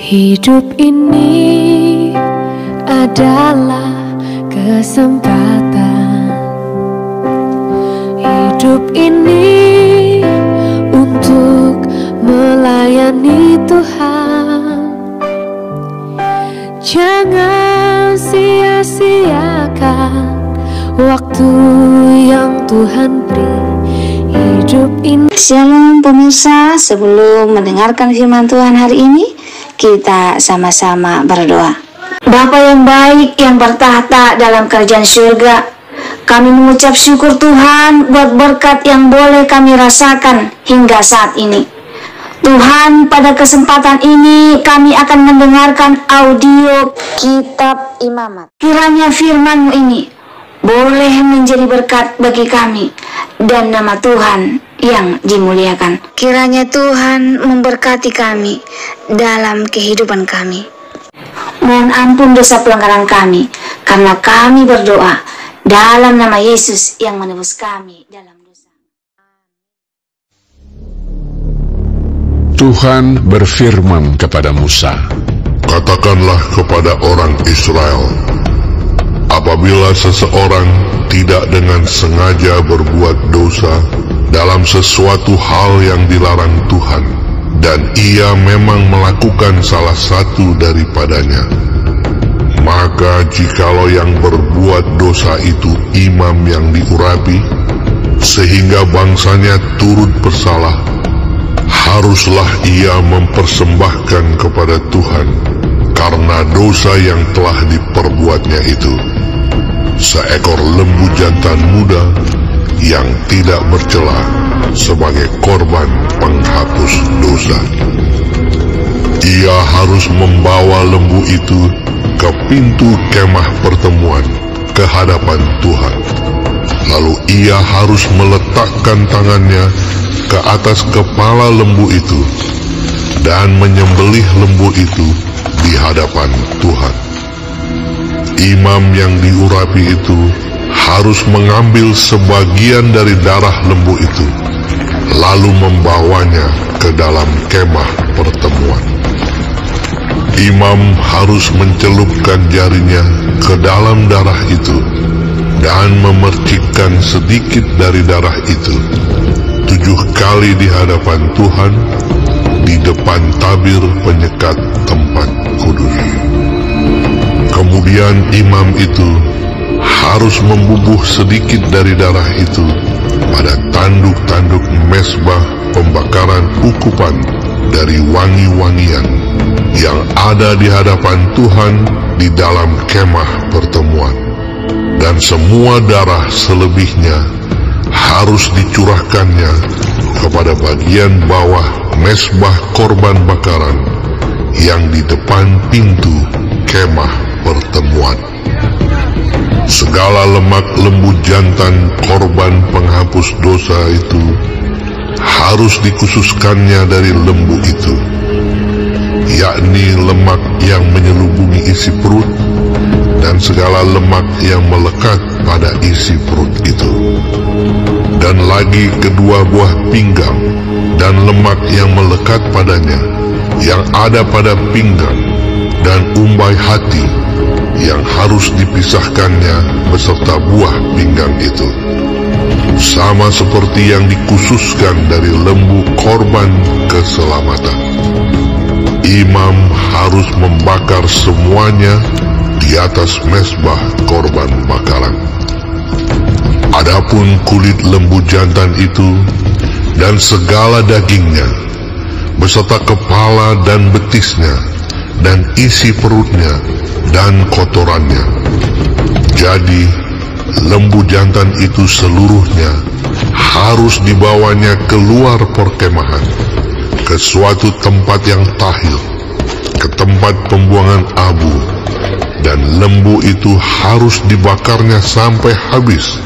Hidup ini adalah kesempatan. Hidup ini untuk melayani Tuhan. Jangan sia-siakan waktu yang Tuhan beri. Hidup ini. Shalom pemirsa, sebelum mendengarkan firman Tuhan hari ini, kita sama-sama berdoa. Bapa yang baik yang bertahta dalam kerajaan surga, kami mengucap syukur Tuhan buat berkat yang boleh kami rasakan hingga saat ini. Tuhan, pada kesempatan ini kami akan mendengarkan audio Kitab Imamat. Kiranya firman-Mu ini boleh menjadi berkat bagi kami dan nama Tuhan yang dimuliakan. Kiranya Tuhan memberkati kami dalam kehidupan kami. Mohon ampun dosa pelanggaran kami, karena kami berdoa dalam nama Yesus yang menebus kami dalam dosa. Tuhan berfirman kepada Musa, "Katakanlah kepada orang Israel, apabila seseorang tidak dengan sengaja berbuat dosa dalam sesuatu hal yang dilarang Tuhan, dan ia memang melakukan salah satu daripadanya, maka jikalau yang berbuat dosa itu imam yang diurapi, sehingga bangsanya turut bersalah, haruslah ia mempersembahkan kepada Tuhan karena dosa yang telah diperbuatnya itu seekor lembu jantan muda yang tidak bercela sebagai korban penghapus dosa. Ia harus membawa lembu itu ke pintu kemah pertemuan ke hadapan Tuhan. Lalu ia harus meletakkan tangannya ke atas kepala lembu itu dan menyembelih lembu itu di hadapan Tuhan. Imam yang diurapi itu harus mengambil sebagian dari darah lembu itu, lalu membawanya ke dalam kemah pertemuan. Imam harus mencelupkan jarinya ke dalam darah itu dan memercikkan sedikit dari darah itu 7 kali di hadapan Tuhan di depan tabir penyekat tempat kudus. Kemudian imam itu harus membubuh sedikit dari darah itu pada tanduk-tanduk mezbah pembakaran ukupan dari wangi-wangian yang ada di hadapan Tuhan di dalam kemah pertemuan. Dan semua darah selebihnya harus dicurahkannya kepada bagian bawah mezbah korban bakaran yang di depan pintu kemah pertemuan. Segala lemak lembu jantan korban penghapus dosa itu harus dikhususkannya dari lembu itu, yakni lemak yang menyelubungi isi perut dan segala lemak yang melekat pada isi perut itu, dan lagi kedua buah pinggang dan lemak yang melekat padanya yang ada pada pinggang dan umbai hati yang harus dipisahkannya beserta buah pinggang itu, sama seperti yang dikhususkan dari lembu korban keselamatan. Imam harus membakar semuanya di atas mezbah korban bakaran. Adapun kulit lembu jantan itu dan segala dagingnya, beserta kepala dan betisnya, dan isi perutnya, dan kotorannya. Jadi, lembu jantan itu seluruhnya harus dibawanya keluar perkemahan, ke suatu tempat yang tahir, ke tempat pembuangan abu, dan lembu itu harus dibakarnya sampai habis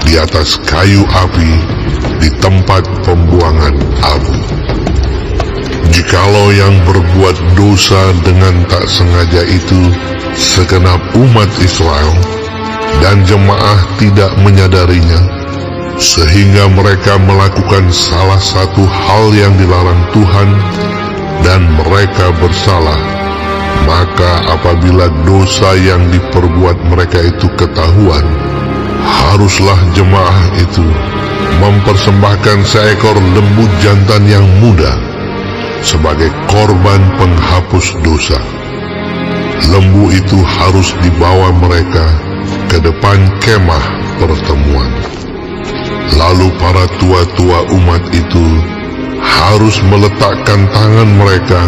di atas kayu api di tempat pembuangan abu. Jikalau yang berbuat dosa dengan tak sengaja itu segenap umat Israel, dan jemaah tidak menyadarinya, sehingga mereka melakukan salah satu hal yang dilarang Tuhan, dan mereka bersalah, maka apabila dosa yang diperbuat mereka itu ketahuan, haruslah jemaah itu mempersembahkan seekor lembu jantan yang muda sebagai korban penghapus dosa. Lembu itu harus dibawa mereka ke depan kemah pertemuan. Lalu para tua-tua umat itu harus meletakkan tangan mereka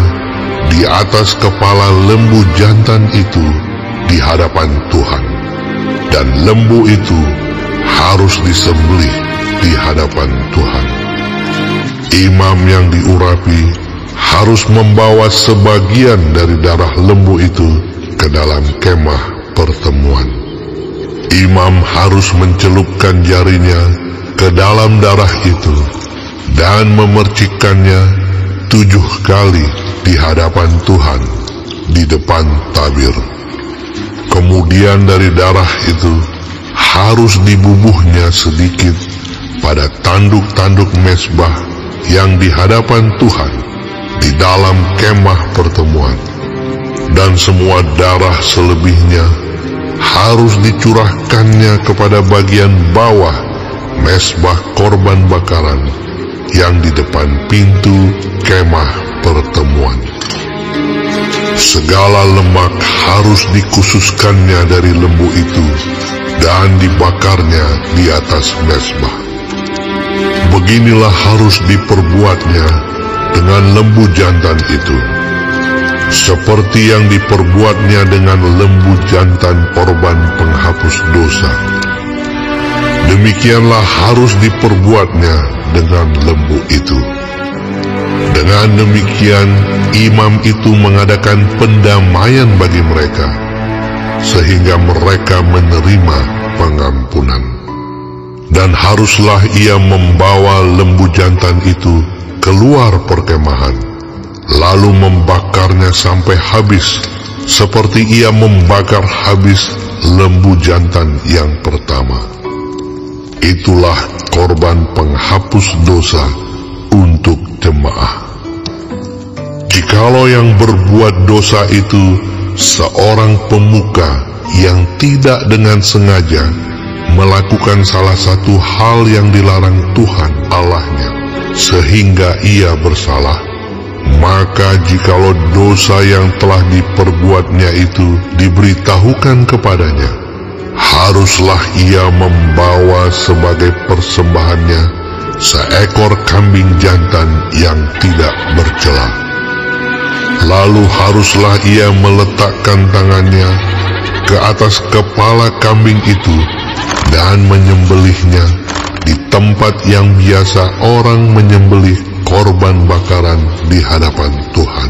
di atas kepala lembu jantan itu di hadapan Tuhan, dan lembu itu harus disembelih di hadapan Tuhan. Imam yang diurapi harus membawa sebagian dari darah lembu itu ke dalam kemah pertemuan. Imam harus mencelupkan jarinya ke dalam darah itu dan memercikkannya 7 kali di hadapan Tuhan di depan tabir. Kemudian dari darah itu harus dibubuhnya sedikit pada tanduk-tanduk mezbah yang di hadapan Tuhan di dalam kemah pertemuan, dan semua darah selebihnya harus dicurahkannya kepada bagian bawah mezbah korban bakaran yang di depan pintu kemah pertemuan. Segala lemak harus dikhususkannya dari lembu itu dan dibakarnya di atas mezbah. Beginilah harus diperbuatnya dengan lembu jantan itu, seperti yang diperbuatnya dengan lembu jantan korban penghapus dosa. Demikianlah harus diperbuatnya dengan lembu itu. Dengan demikian, imam itu mengadakan pendamaian bagi mereka, sehingga mereka menerima pengampunan. Dan haruslah ia membawa lembu jantan itu keluar perkemahan, lalu membakarnya sampai habis, seperti ia membakar habis lembu jantan yang pertama. Itulah korban penghapus dosa untuk jemaah. Jikalau yang berbuat dosa itu seorang pemuka yang tidak dengan sengaja melakukan salah satu hal yang dilarang Tuhan Allahnya, sehingga ia bersalah, maka jikalau dosa yang telah diperbuatnya itu diberitahukan kepadanya, haruslah ia membawa sebagai persembahannya seekor kambing jantan yang tidak bercela. Lalu haruslah ia meletakkan tangannya ke atas kepala kambing itu dan menyembelihnya di tempat yang biasa orang menyembelih korban bakaran di hadapan Tuhan.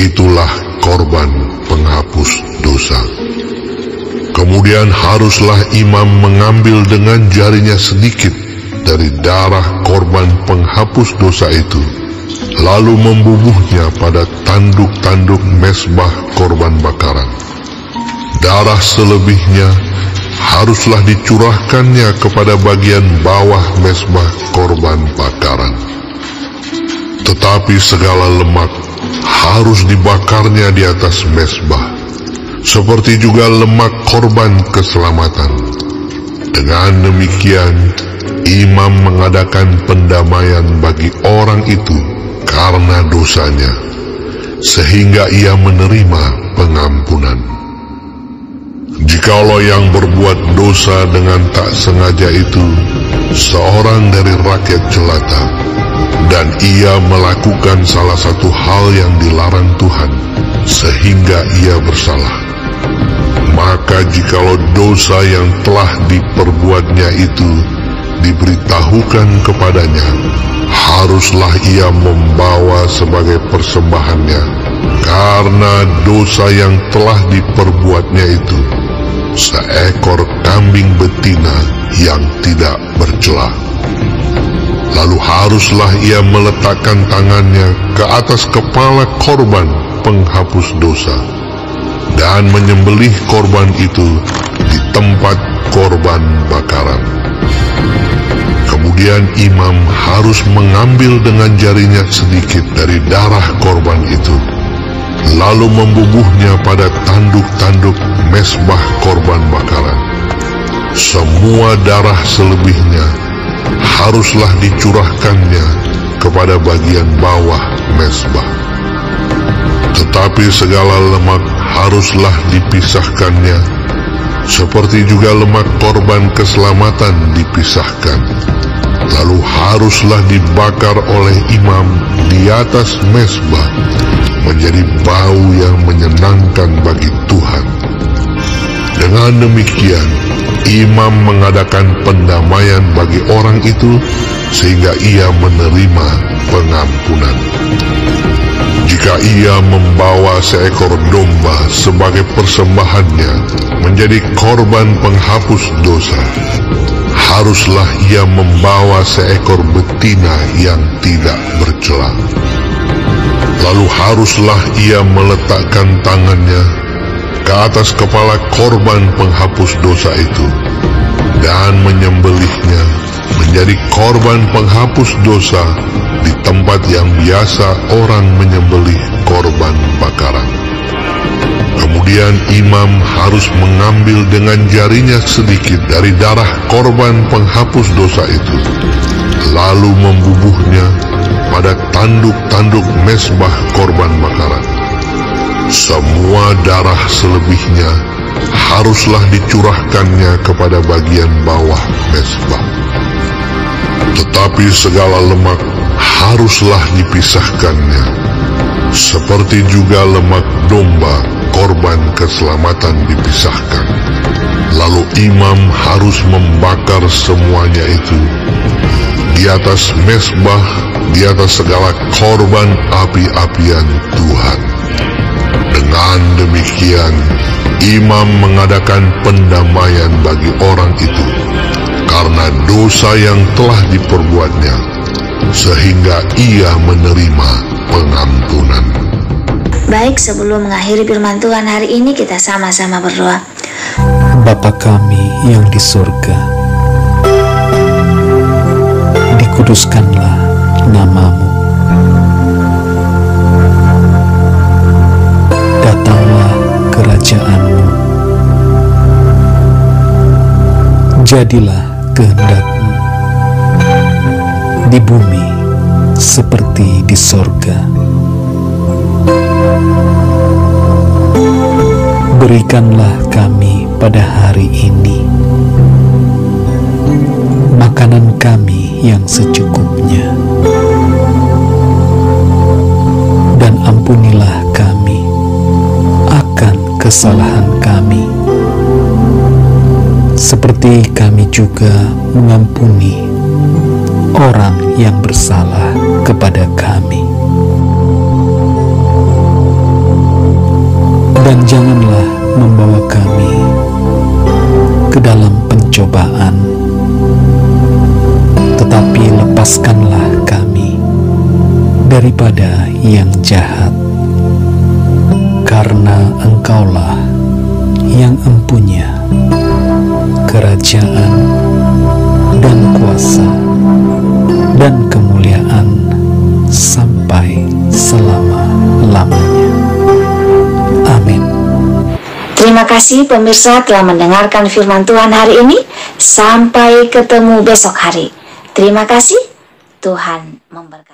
Itulah korban penghapus dosa. Kemudian haruslah imam mengambil dengan jarinya sedikit dari darah korban penghapus dosa itu, lalu membubuhnya pada tanduk-tanduk mezbah korban bakaran. Darah selebihnya haruslah dicurahkannya kepada bagian bawah mezbah korban bakaran. Tetapi segala lemak harus dibakarnya di atas mezbah, seperti juga lemak korban keselamatan. Dengan demikian, imam mengadakan pendamaian bagi orang itu karena dosanya, sehingga ia menerima pengampunan. Jikalau yang berbuat dosa dengan tak sengaja itu seorang dari rakyat jelata, dan ia melakukan salah satu hal yang dilarang Tuhan, sehingga ia bersalah, maka jikalau dosa yang telah diperbuatnya itu diberitahukan kepadanya, haruslah ia membawa sebagai persembahannya karena dosa yang telah diperbuatnya itu seekor kambing betina yang tidak bercela. Lalu haruslah ia meletakkan tangannya ke atas kepala korban penghapus dosa dan menyembelih korban itu di tempat korban bakaran. Kemudian imam harus mengambil dengan jarinya sedikit dari darah korban itu, lalu membubuhnya pada tanduk-tanduk mezbah korban bakaran. Semua darah selebihnya haruslah dicurahkannya kepada bagian bawah mezbah. Tetapi segala lemak haruslah dipisahkannya, seperti juga lemak korban keselamatan dipisahkan. Lalu haruslah dibakar oleh imam di atas mezbah menjadi bau yang menyenangkan bagi Tuhan. Dengan demikian, imam mengadakan pendamaian bagi orang itu sehingga ia menerima pengampunan. Jika ia membawa seekor domba sebagai persembahannya menjadi korban penghapus dosa, haruslah ia membawa seekor betina yang tidak bercela. Lalu haruslah ia meletakkan tangannya ke atas kepala korban penghapus dosa itu dan menyembelihnya menjadi korban penghapus dosa di tempat yang biasa orang menyembelih korban bakaran. Kemudian imam harus mengambil dengan jarinya sedikit dari darah korban penghapus dosa itu, lalu membubuhnya pada tanduk-tanduk mezbah korban bakaran. Semua darah selebihnya haruslah dicurahkannya kepada bagian bawah mezbah. Tetapi segala lemak haruslah dipisahkannya, seperti juga lemak domba korban keselamatan dipisahkan. Lalu imam harus membakar semuanya itu di atas mezbah, di atas segala korban api-apian Tuhan. Dengan demikian, imam mengadakan pendamaian bagi orang itu karena dosa yang telah diperbuatnya, sehingga ia menerima pengampunan. Baik, sebelum mengakhiri firman Tuhan hari ini, kita sama-sama berdoa. Bapa kami yang di surga, dikuduskanlah nama-Mu. Datanglah kerajaan-Mu. Jadilah kehendak-Mu di bumi seperti di sorga. Berikanlah kami pada hari ini makanan kami yang secukupnya, dan ampunilah kami akan kesalahan kami, seperti kami juga mengampuni orang yang bersalah kepada kami. Dan janganlah membawa kami ke dalam pencobaan, tetapi lepaskanlah kami daripada yang jahat, karena Engkaulah yang empunya kerajaan dan kuasa dan kemuliaan sampai selama-lamanya. Amin. Terima kasih pemirsa telah mendengarkan firman Tuhan hari ini. Sampai ketemu besok hari. Terima kasih. Tuhan memberkati.